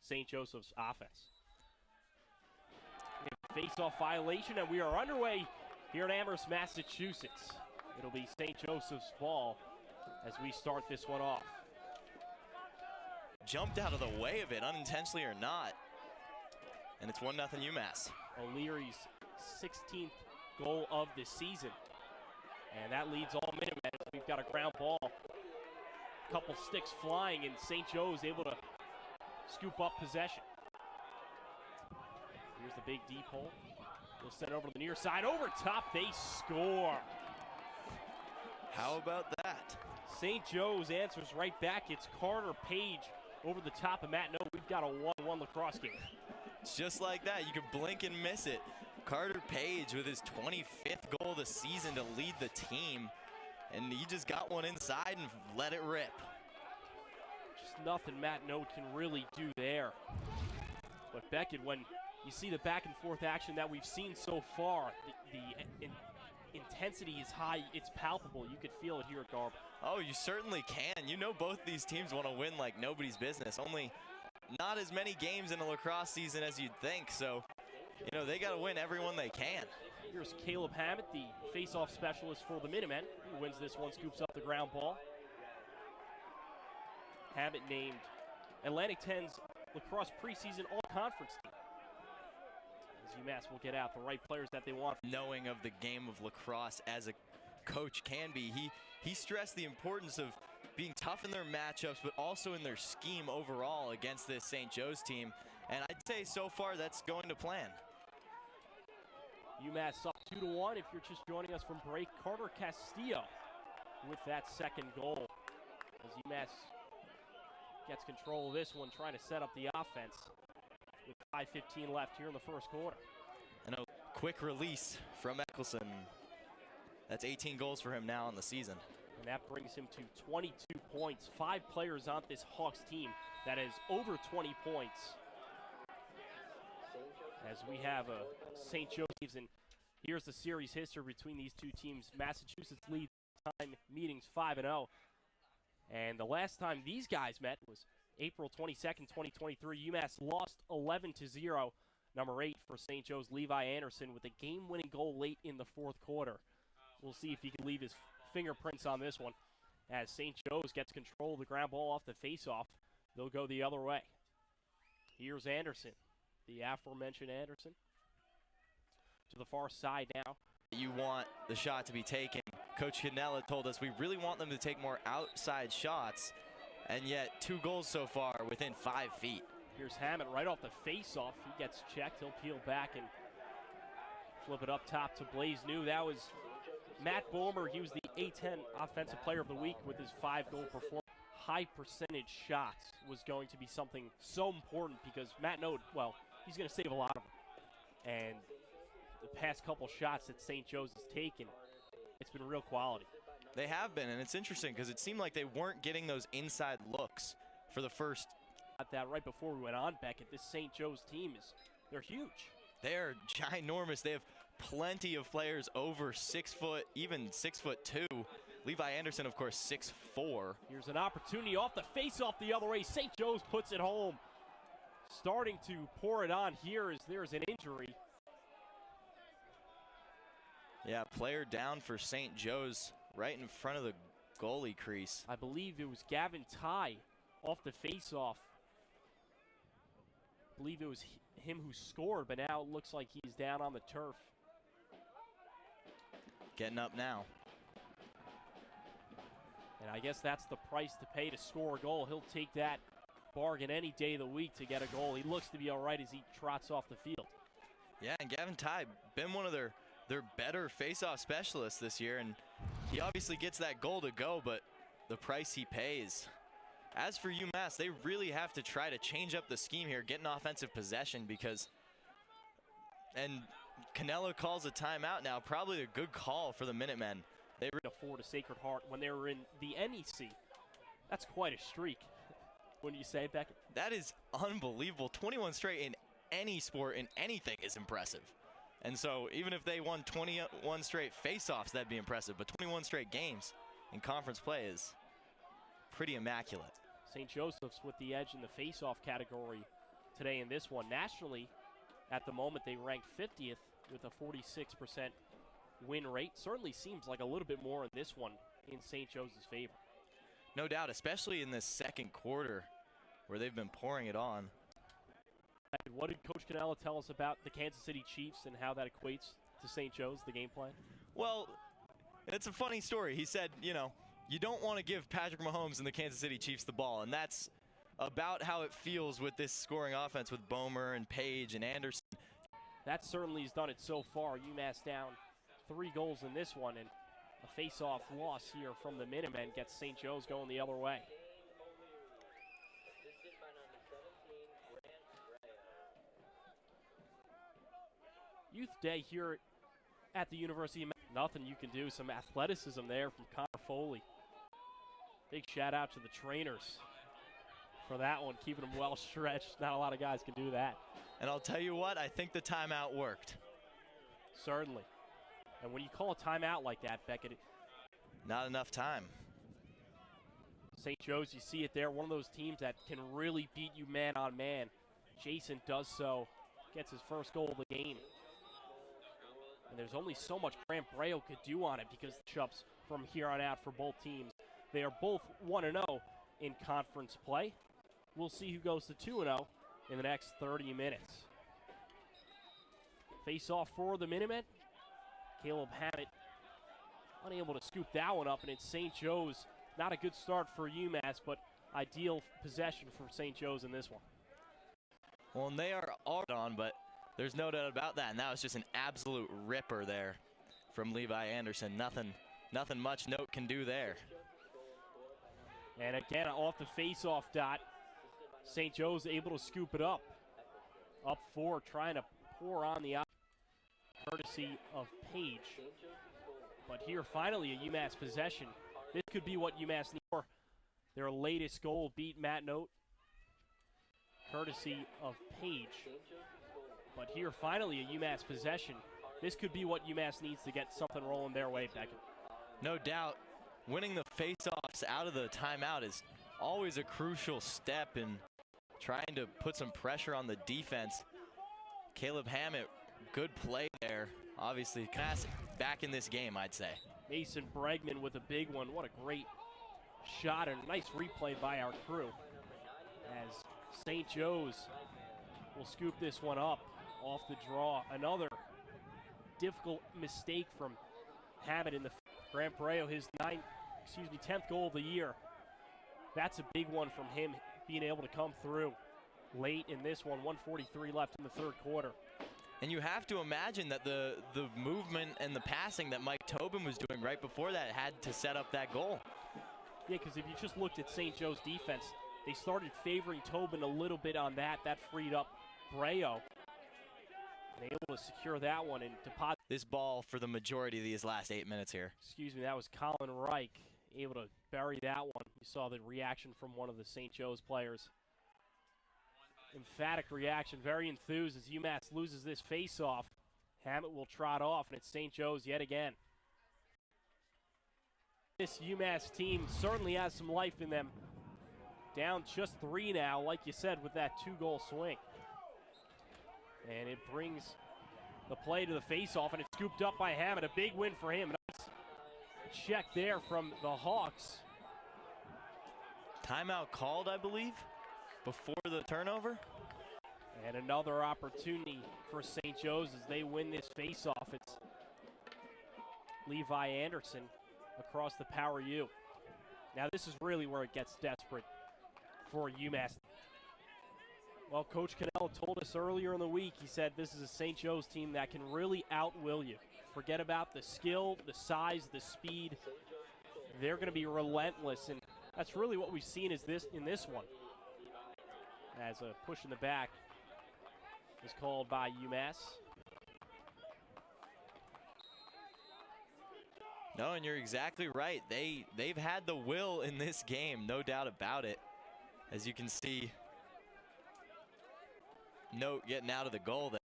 St. Joseph's offense. Face-off violation, and we are underway here in Amherst, Massachusetts. It'll be St. Joseph's ball as we start this one off. Jumped out of the way of it, unintentionally or not. And it's 1-0 UMass. O'Leary's 16th goal of the season. And that leads all Minutemen. We've got a ground ball. A couple sticks flying, and St. Joe's able to scoop up possession. Here's the big deep hole. They'll send it over to the near side. Over top, they score. How about that? St. Joe's answers right back. It's Carter Page over the top of Matt. No, we've got a 1-1 lacrosse game. It's just like that. You could blink and miss it. Carter Page with his 25th goal of the season to lead the team. And he just got one inside and let it rip. Just nothing Matt Note can really do there. But Beckett, when you see the back and forth action that we've seen so far, the intensity is high, it's palpable. You could feel it here at Garb. Oh, you certainly can. You know both these teams want to win like nobody's business. Only not as many games in a lacrosse season as you'd think, so you know they got to win every one they can. Here's Caleb Hammett, the face-off specialist for the Minutemen. He wins this one, scoops up the ground ball. Hammett named Atlantic 10's lacrosse preseason all-conference team. As UMass will get out the right players that they want. Knowing of the game of lacrosse as a coach can be, he stressed the importance of being tough in their matchups, but also in their scheme overall against this St. Joe's team. And I'd say so far that's going to plan. UMass up 2-1. If you're just joining us from break, Carter Castillo with that second goal. As UMass gets control of this one, trying to set up the offense with 5:15 left here in the first quarter. And a quick release from Eccleston. That's 18 goals for him now on the season. And that brings him to 22 points. 5 players on this Hawks team that is over 20 points. As we have a St. Joseph's, and here's the series history between these two teams. Massachusetts leads time meetings 5-0. And the last time these guys met was April 22nd, 2023. UMass lost 11-0. Number 8 for St. Joe's, Levi Anderson, with a game-winning goal late in the fourth quarter. We'll see if he can leave his fingerprints on this one. As St. Joe's gets control of the ground ball off the face-off, they'll go the other way. Here's Anderson, the aforementioned Anderson. To the far side now. You want the shot to be taken. Coach Canella told us we really want them to take more outside shots, and yet 2 goals so far within 5 feet. Here's Hammett right off the face-off. He gets checked. He'll peel back and flip it up top to Blaze New. That was Matt Bomer. He was the A10 Offensive Player of the Week with his 5-goal performance. High percentage shots was going to be something so important because Matt Note, well, he's going to save a lot of them. And the past couple shots that St. Joe's has taken, it's been real quality. They have been, and it's interesting because it seemed like they weren't getting those inside looks for the first. Got that right before we went on, Beckett. This St. Joe's team they're huge. They're ginormous. They have plenty of players over 6 foot, even 6'2". Levi Anderson, of course, 6'4". Here's an opportunity off the face-off the other way. St. Joe's puts it home. Starting to pour it on here as there's an injury. Yeah, player down for St. Joe's right in front of the goalie crease. I believe it was Gavin Tygh off the face-off. I believe it was him who scored, but now it looks like he's down on the turf. Getting up now. And I guess that's the price to pay to score a goal. He'll take that bargain any day of the week to get a goal. He looks to be all right as he trots off the field. Yeah, and Gavin Tygh, been one of their better face-off specialists this year, and he obviously gets that goal to go, but the price he pays. As for UMass, they really have to try to change up the scheme here, get an offensive possession and Canelo calls a timeout now, probably a good call for the Minutemen. They were to Sacred Heart when they were in the NEC. That's quite a streak, wouldn't you say, Beckett? That is unbelievable. 21 straight in any sport, in anything, is impressive. And so even if they won 21 straight face-offs, that'd be impressive. But 21 straight games in conference play is pretty immaculate. St. Joseph's with the edge in the face-off category today in this one. Nationally, at the moment, they ranked 50th with a 46% win rate. Certainly seems like a little bit more in this one in St. Joe's' favor. No doubt, especially in this second quarter where they've been pouring it on. What did Coach Cannella tell us about the Kansas City Chiefs and how that equates to St. Joe's, the game plan? Well, it's a funny story. He said, you know, you don't want to give Patrick Mahomes and the Kansas City Chiefs the ball, and that's about how it feels with this scoring offense with Bomer and Page and Anderson. That certainly has done it so far. UMass down 3 goals in this one, and a face-off loss here from the Minutemen gets St. Joe's going the other way. Youth Day here at the University of Mass. Nothing you can do. Some athleticism there from Connor Foley. Big shout out to the trainers for that one, keeping them well stretched. Not a lot of guys can do that. And I'll tell you what, I think the timeout worked. Certainly. And when you call a timeout like that, Beckett, not enough time. St. Joe's, you see it there, one of those teams that can really beat you man on man. Jason does so, gets his first goal of the game. And there's only so much Grant Braille could do on it because the Chups from here on out for both teams. They are both 1-0 in conference play. We'll see who goes to 2-0 in the next 30 minutes. Face off for the Minutemen. Caleb Hammett unable to scoop that one up, and it's St. Joe's. Not a good start for UMass, but ideal possession for St. Joe's in this one. Well, and they are all on, but there's no doubt about that. And that was just an absolute ripper there from Levi Anderson. Nothing much Note can do there. And again, off the face-off dot, St. Joe's able to scoop it up. Up 4, trying to pour on the courtesy of Page. But here, finally, a UMass possession. This could be what UMass needs for their latest goal. Beat Matt Note, courtesy of Page. But here, finally, a UMass possession. This could be what UMass needs to get something rolling their way, Beckett. No doubt, winning the face-offs out of the timeout is always a crucial step in trying to put some pressure on the defense. Caleb Hammett, good play there. Obviously, back in this game, I'd say. Mason Bregman with a big one. What a great shot and nice replay by our crew. As St. Joe's will scoop this one up off the draw. Another difficult mistake from Hammett in the Grant Braille, his 10th goal of the year. That's a big one from him, being able to come through late in this one. 1:43 left in the third quarter. And you have to imagine that the movement and the passing that Mike Tobin was doing right before that had to set up that goal. Yeah, because if you just looked at St. Joe's defense, they started favoring Tobin a little bit on that. That freed up Braille. And able to secure that one and deposit this ball for the majority of these last 8 minutes here. Excuse me, that was Colin Reich able to bury that one. You saw the reaction from one of the St. Joe's players. Emphatic reaction, very enthused as UMass loses this face-off. Hammett will trot off, and it's St. Joe's yet again. This UMass team certainly has some life in them. Down just 3 now, like you said, with that 2-goal swing. And it brings the play to the face-off, and it's scooped up by Hammett. A big win for him. Nice check there from the Hawks. Timeout called, I believe, before the turnover. And another opportunity for St. Joe's as they win this face-off. It's Levi Anderson across the power U. Now this is really where it gets desperate for UMass. Well, Coach Cannella told us earlier in the week, he said this is a St. Joe's team that can really outwill you. Forget about the skill, the size, the speed. They're going to be relentless, and that's really what we've seen in this one. As a push in the back is called by UMass. No, and you're exactly right. They've had the will in this game, no doubt about it. As you can see, Note getting out of the goal there.